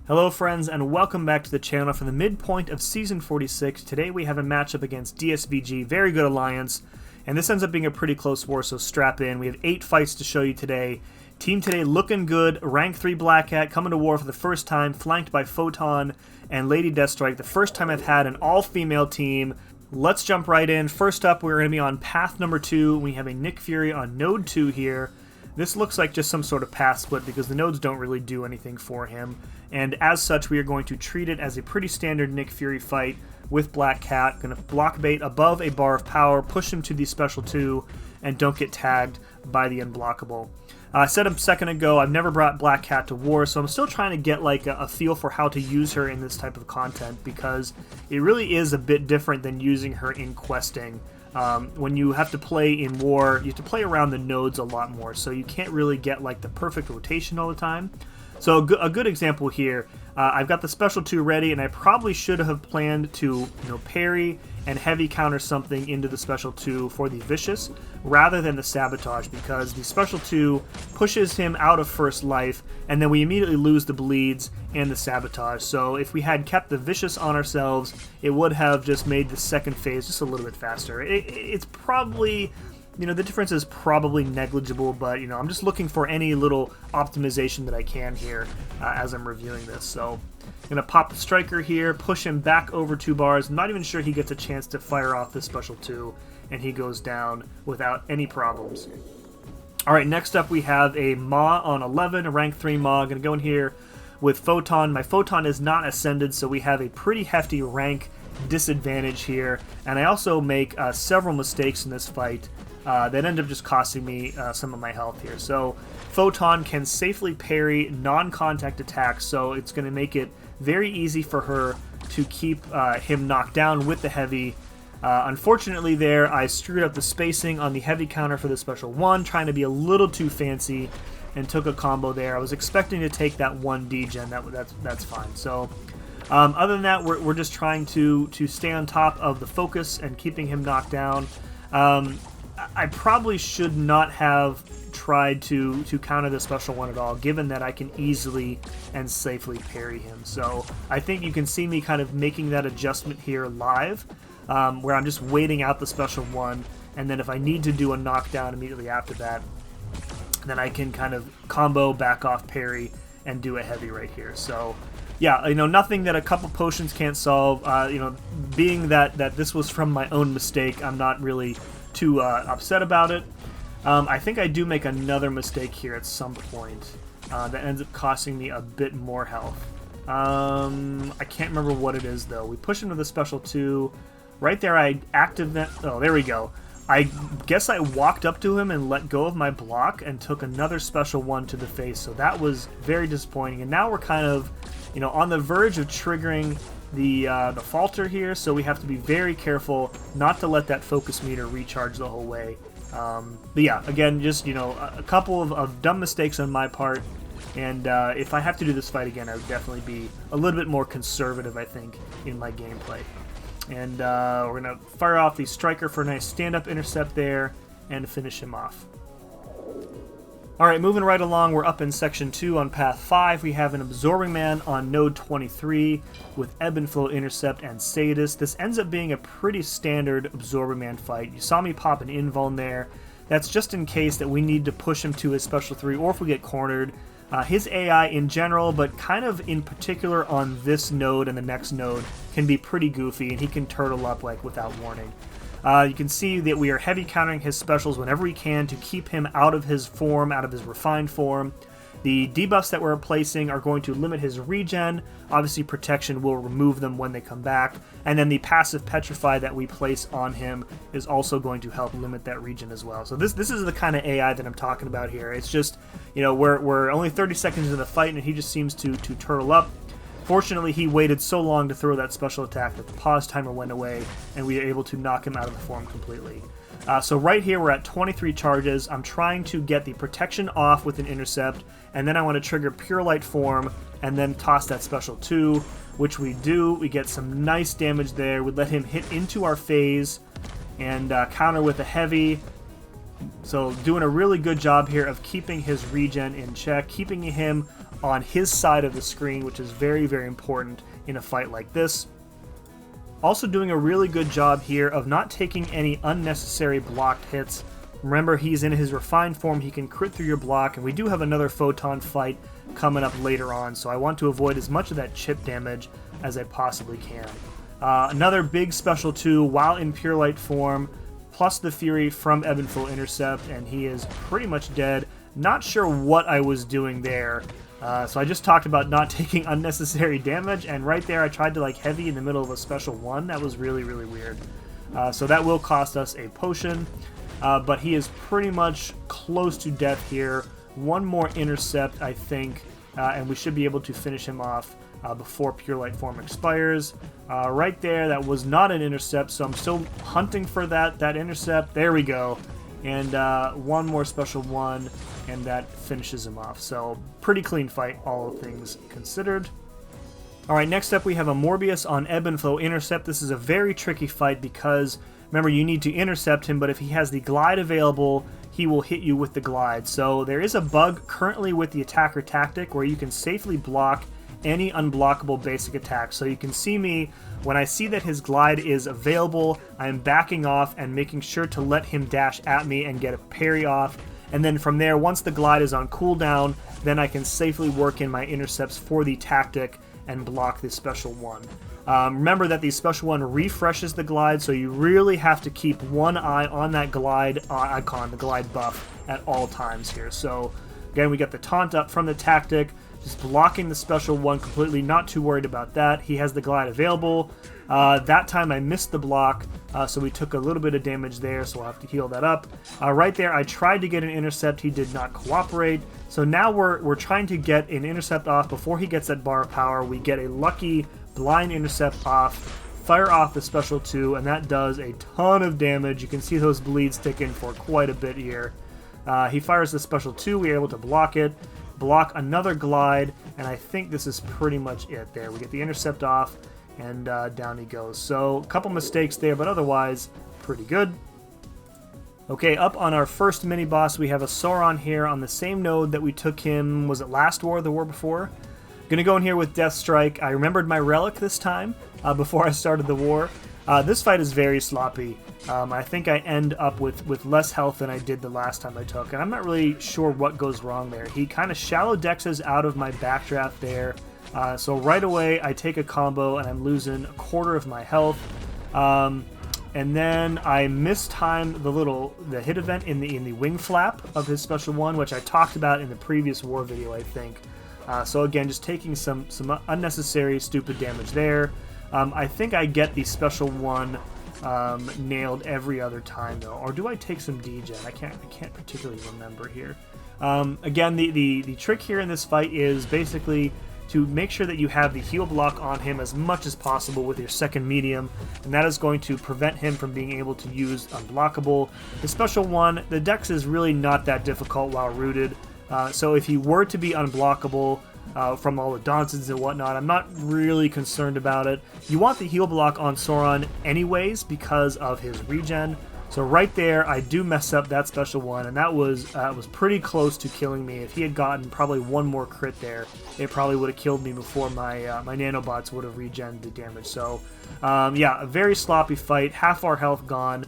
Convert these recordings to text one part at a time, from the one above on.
Hello friends, and welcome back to the channel from the midpoint of Season 46. Today we have a matchup against DSVG, very good alliance, and this ends up being a pretty close war, so strap in. We have 8 fights to show you today. Team today looking good, rank 3 Black Hat, coming to war for the first time, flanked by Photon and Lady Deathstrike, the first time I've had an all-female team. Let's jump right in. First up, we're going to be on path number 2. We have a Nick Fury on node 2 here. This looks like just some sort of path split because the nodes don't really do anything for him. And as such, we are going to treat it as a pretty standard Nick Fury fight with Black Cat. Going to block bait above a bar of power, push him to the special 2, and don't get tagged by the unblockable. I said a second ago, I've never brought Black Cat to war, so I'm still trying to get like a feel for how to use her in this type of content because it really is a bit different than using her in questing. When you have to play in war, you have to play around the nodes a lot more, so you can't really get like the perfect rotation all the time. So a good example here, I've got the special 2 ready, and I probably should have planned to parry and heavy counter something into the special 2 for the vicious rather than the sabotage, because the special 2 pushes him out of first life, and then we immediately lose the bleeds and the sabotage. So if we had kept the vicious on ourselves, it would have just made the second phase just a little bit faster. It's probably, the difference is probably negligible, but I'm just looking for any little optimization that I can here as I'm reviewing this. So I'm going to pop the striker here, push him back over 2 bars. I'm not even sure he gets a chance to fire off this special 2, and he goes down without any problems. Alright, next up we have a Ma on 11, a rank 3 Ma. Going to go in here with Photon. My Photon is not ascended, so we have a pretty hefty rank disadvantage here. And I also make several mistakes in this fight that end up just costing me some of my health here. So Photon can safely parry non-contact attacks, so it's going to make it very easy for her to keep him knocked down with the heavy. Unfortunately there, I screwed up the spacing on the heavy counter for the special 1, trying to be a little too fancy, and took a combo there. I was expecting to take that 1 degen, that's fine. So other than that, we're just trying to stay on top of the focus and keeping him knocked down. I probably should not have tried to counter the special 1 at all, given that I can easily and safely parry him. So I think you can see me kind of making that adjustment here live, where I'm just waiting out the special 1, and then if I need to do a knockdown immediately after that, then I can kind of combo, back off, parry, and do a heavy right here. So yeah, nothing that a couple potions can't solve. Being that this was from my own mistake, I'm not really too upset about it. I think I do make another mistake here at some point that ends up costing me a bit more health. I can't remember what it is though. We push into the special 2. Right there I activate. Oh, there we go. I guess I walked up to him and let go of my block and took another special 1 to the face, so that was very disappointing. And now we're kind of, on the verge of triggering the falter here, so we have to be very careful not to let that focus meter recharge the whole way. But yeah, again, just a couple of dumb mistakes on my part, and if I have to do this fight again, I would definitely be a little bit more conservative, I think, in my gameplay. And we're going to fire off the striker for a nice stand-up intercept there and finish him off. Alright, moving right along, we're up in Section 2 on Path 5. We have an Absorbing Man on Node 23 with Ebb and Flow Intercept and Sadist. This ends up being a pretty standard Absorbing Man fight. You saw me pop an invuln there. That's just in case that we need to push him to his Special 3 or if we get cornered. His AI in general, but kind of in particular on this node and the next node, can be pretty goofy, and he can turtle up like without warning. You can see that we are heavy countering his specials whenever we can to keep him out of his form, out of his refined form. The debuffs that we're placing are going to limit his regen. Obviously, protection will remove them when they come back. And then the passive Petrify that we place on him is also going to help limit that regen as well. So this is the kind of AI that I'm talking about here. It's just, we're only 30 seconds in the fight, and he just seems to turtle up. Fortunately, he waited so long to throw that special attack that the pause timer went away, and we were able to knock him out of the form completely. So right here we're at 23 charges. I'm trying to get the protection off with an intercept, and then I want to trigger Pure Light form and then toss that special 2, which we do. We get some nice damage there. We let him hit into our phase and counter with a heavy. So doing a really good job here of keeping his regen in check, keeping him on his side of the screen, which is very, very important in a fight like this. Also doing a really good job here of not taking any unnecessary blocked hits. Remember, he's in his refined form, he can crit through your block, and we do have another Photon fight coming up later on, so I want to avoid as much of that chip damage as I possibly can. Another big special 2 while in Pure Light form, plus the Fury from Ebb and Flow Intercept, and he is pretty much dead. Not sure what I was doing there. So I just talked about not taking unnecessary damage, and right there I tried to like heavy in the middle of a special 1. That was really, really weird. So that will cost us a potion, but he is pretty much close to death here. One more intercept, I think, and we should be able to finish him off before Pure Light form expires. Right there, that was not an intercept, so I'm still hunting for that intercept. There we go. And one more special 1, and that finishes him off. So pretty clean fight, all things considered. Alright, next up we have a Morbius on Ebb and Flow Intercept. This is a very tricky fight because, remember, you need to intercept him, but if he has the glide available, he will hit you with the glide. So there is a bug currently with the attacker tactic where you can safely block any unblockable basic attack. So you can see me, when I see that his glide is available, I am backing off and making sure to let him dash at me and get a parry off. And then from there, once the glide is on cooldown, then I can safely work in my intercepts for the tactic and block this special 1. Remember that the special 1 refreshes the glide, so you really have to keep one eye on that glide icon, the glide buff, at all times here. So again, we got the taunt up from the tactic, just blocking the special 1 completely, not too worried about that. He has the glide available. That time I missed the block, so we took a little bit of damage there, so we'll have to heal that up. Right there, I tried to get an intercept. He did not cooperate. So now we're trying to get an intercept off before he gets that bar of power. We get a lucky blind intercept off, fire off the special 2, and that does a ton of damage. You can see those bleeds ticking for quite a bit here. He fires the special 2. We are able to block it. Block another glide, and I think this is pretty much it there. We get the intercept off, and down he goes. So a couple mistakes there, but otherwise pretty good. Okay, up on our first mini-boss, we have a Sauron here on the same node that we took him, was it last war or the war before? Gonna go in here with Deathstrike. I remembered my relic this time, before I started the war. This fight is very sloppy. I think I end up with less health than I did the last time I took, and I'm not really sure what goes wrong there. He kind of shallow dexes out of my backdraft there, so right away I take a combo and I'm losing a quarter of my health. And then I mistime the hit event in the wing flap of his special 1, which I talked about in the previous war video, I think. So again, just taking some unnecessary stupid damage there. I think I get the special 1 nailed every other time though, or do I take some degen? I can't particularly remember here. Again, the trick here in this fight is basically to make sure that you have the heal block on him as much as possible with your second medium, and that is going to prevent him from being able to use unblockable. The special 1, the dex is really not that difficult while rooted, so if he were to be unblockable from all the dances and whatnot, I'm not really concerned about it. You want the heal block on Sauron anyways because of his regen. So right there, I do mess up that special 1, and that was pretty close to killing me. If he had gotten probably one more crit there, it probably would have killed me before my my nanobots would have regened the damage. So yeah, a very sloppy fight. Half our health gone.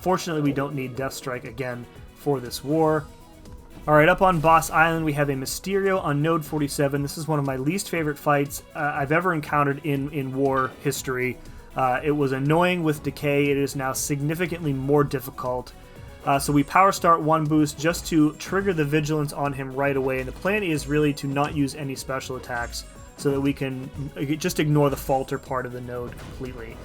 Fortunately, we don't need Deathstrike again for this war. Alright, up on Boss Island, we have a Mysterio on Node 47. This is one of my least favorite fights I've ever encountered in war history. It was annoying with Decay. It is now significantly more difficult. So we power start 1 boost just to trigger the Vigilance on him right away. And the plan is really to not use any special attacks so that we can just ignore the falter part of the node completely.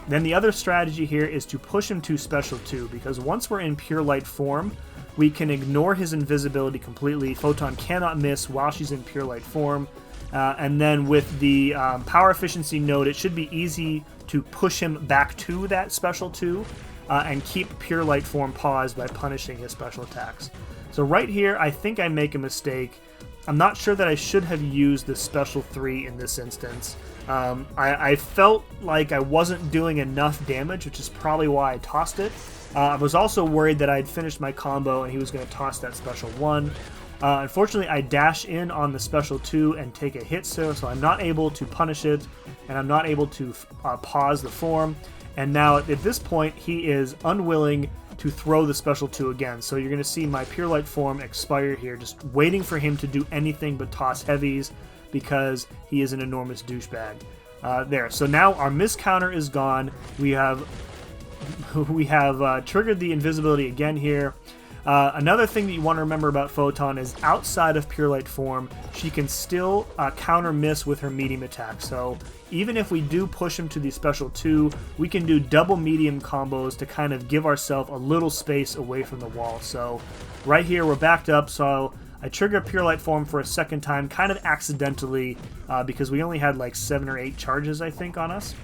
Then the other strategy here is to push him to special 2, because once we're in pure light form, we can ignore his invisibility completely. Photon cannot miss while she's in pure light form. And then with the power efficiency node, it should be easy to push him back to that special 2 and keep pure light form paused by punishing his special attacks. So right here, I think I make a mistake. I'm not sure that I should have used the special 3 in this instance. I felt like I wasn't doing enough damage, which is probably why I tossed it. I was also worried that I'd finished my combo and he was going to toss that special 1. Unfortunately, I dash in on the special 2 and take a hit, so I'm not able to punish it, and I'm not able to pause the form. And now at this point, he is unwilling to throw the special 2 again. So you're going to see my Pure Light form expire here, just waiting for him to do anything but toss heavies because he is an enormous douchebag. There. So now our miss counter is gone. We have triggered the invisibility again here. Another thing that you want to remember about Photon is outside of Pure Light form, she can still counter miss with her medium attack. So even if we do push him to the special 2, we can do double medium combos to kind of give ourselves a little space away from the wall. So right here we're backed up, so I trigger Pure Light form for a second time, kind of accidentally, because we only had like 7 or 8 charges, I think, on us.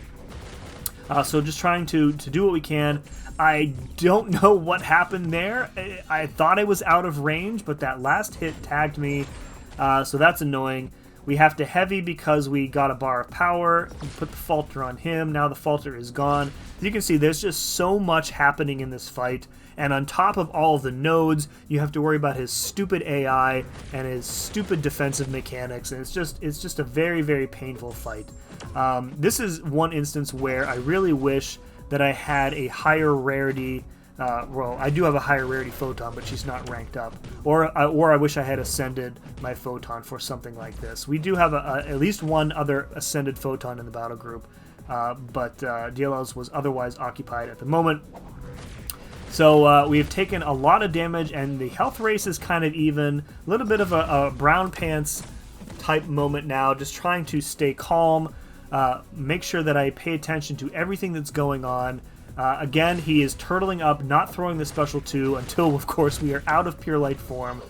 So just trying to do what we can. I don't know what happened there. I thought I was out of range, but that last hit tagged me, so that's annoying. We have to heavy because we got a bar of power. We put the falter on him. Now the falter is gone. As you can see, there's just so much happening in this fight. And on top of all of the nodes, you have to worry about his stupid AI and his stupid defensive mechanics. And it's just a very, very painful fight. This is one instance where I really wish that I had a higher rarity. Well, I do have a higher rarity Photon, but she's not ranked up. Or I wish I had ascended my Photon for something like this. We do have at least one other ascended Photon in the battle group, but DLL's was otherwise occupied at the moment. So we have taken a lot of damage, and the health race is kind of even. A little bit of a brown pants type moment now, just trying to stay calm, make sure that I pay attention to everything that's going on. Again, he is turtling up, not throwing the special 2 until, of course, we are out of Pure Light form.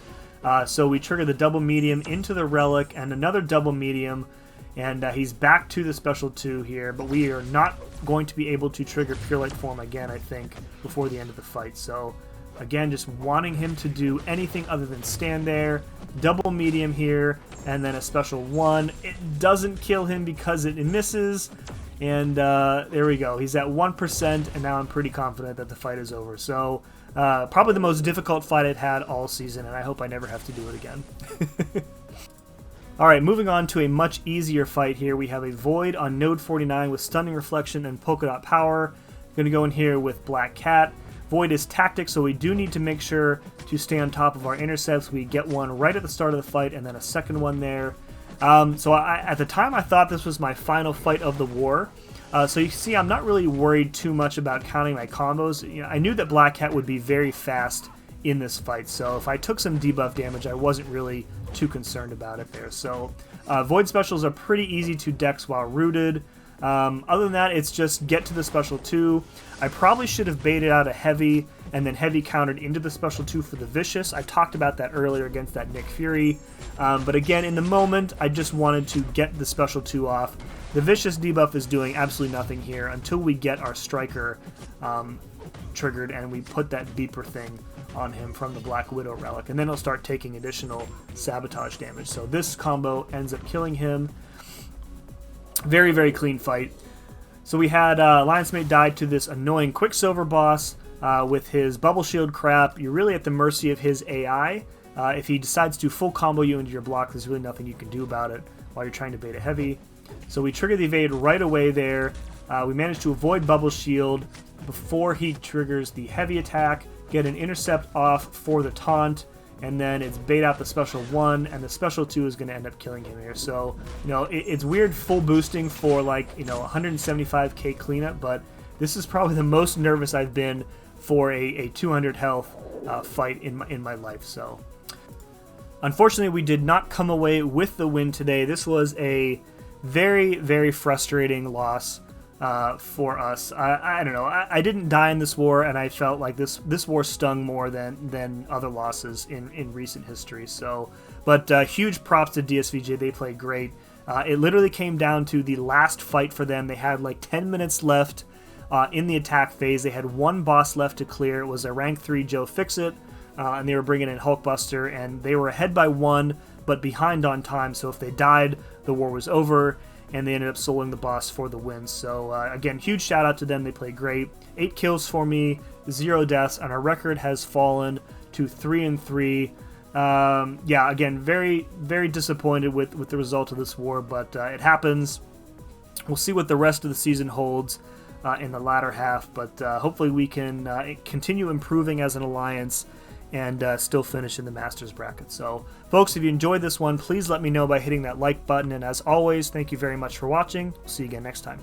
So we trigger the double medium into the relic and another double medium, and he's back to the special 2 here, but we are not going to be able to trigger Pure Light form again, I think, before the end of the fight. So again, just wanting him to do anything other than stand there. Double medium here, and then a special 1. It doesn't kill him because it misses. And there we go. He's at 1%, and now I'm pretty confident that the fight is over. So probably the most difficult fight I've had all season, and I hope I never have to do it again. Alright, moving on to a much easier fight here. We have a Void on node 49 with Stunning Reflection and Polka Dot Power. Going to go in here with Black Cat. Void is tactic, so we do need to make sure to stay on top of our intercepts. We get one right at the start of the fight, and then a second one there. So at the time, I thought this was my final fight of the war. So you can see I'm not really worried too much about counting my combos. You know, I knew that Black Cat would be very fast in this fight, so if I took some debuff damage, I wasn't really too concerned about it there. So Void specials are pretty easy to dex while rooted. Other than that, it's just get to the special 2. I probably should have baited out a heavy and then heavy countered into the special 2 for the Vicious. I talked about that earlier against that Nick Fury. But again, in the moment, I just wanted to get the special 2 off. The Vicious debuff is doing absolutely nothing here until we get our Striker triggered and we put that beeper thing on him from the Black Widow relic. And then he'll start taking additional sabotage damage. So this combo ends up killing him. Very, very clean fight. So we had Alliance Mate die to this annoying Quicksilver boss with his bubble shield crap. You're really at the mercy of his AI. If he decides to full combo you into your block, there's really nothing you can do about it while you're trying to bait a heavy. So we trigger the evade right away there. We managed to avoid bubble shield before he triggers the heavy attack, get an intercept off for the taunt, and then it's bait out the special 1, and the special 2 is going to end up killing him here. So, you know, it's weird full boosting for, like, you know, 175k cleanup, but this is probably the most nervous I've been for a 200 health fight in my life. So unfortunately, we did not come away with the win today. This was a very, very frustrating loss for us. I don't know. I didn't die in this war, and I felt like this war stung more than other losses in recent history. So, but huge props to DSVG. They played great. It literally came down to the last fight for them. They had like 10 minutes left in the attack phase. They had one boss left to clear. It was a rank 3 Joe Fixit, and they were bringing in Hulkbuster, and they were ahead by 1, but behind on time. So if they died, the war was over, and they ended up soloing the boss for the win. So again, huge shout out to them. They played great. 8 kills for me, 0 deaths, and our record has fallen to 3-3. Yeah, again, very, very disappointed with the result of this war, but it happens. We'll see what the rest of the season holds in the latter half, but hopefully we can continue improving as an alliance and still finish in the Masters bracket. So, folks, if you enjoyed this one, please let me know by hitting that like button, and as always, thank you very much for watching. We'll see you again next time.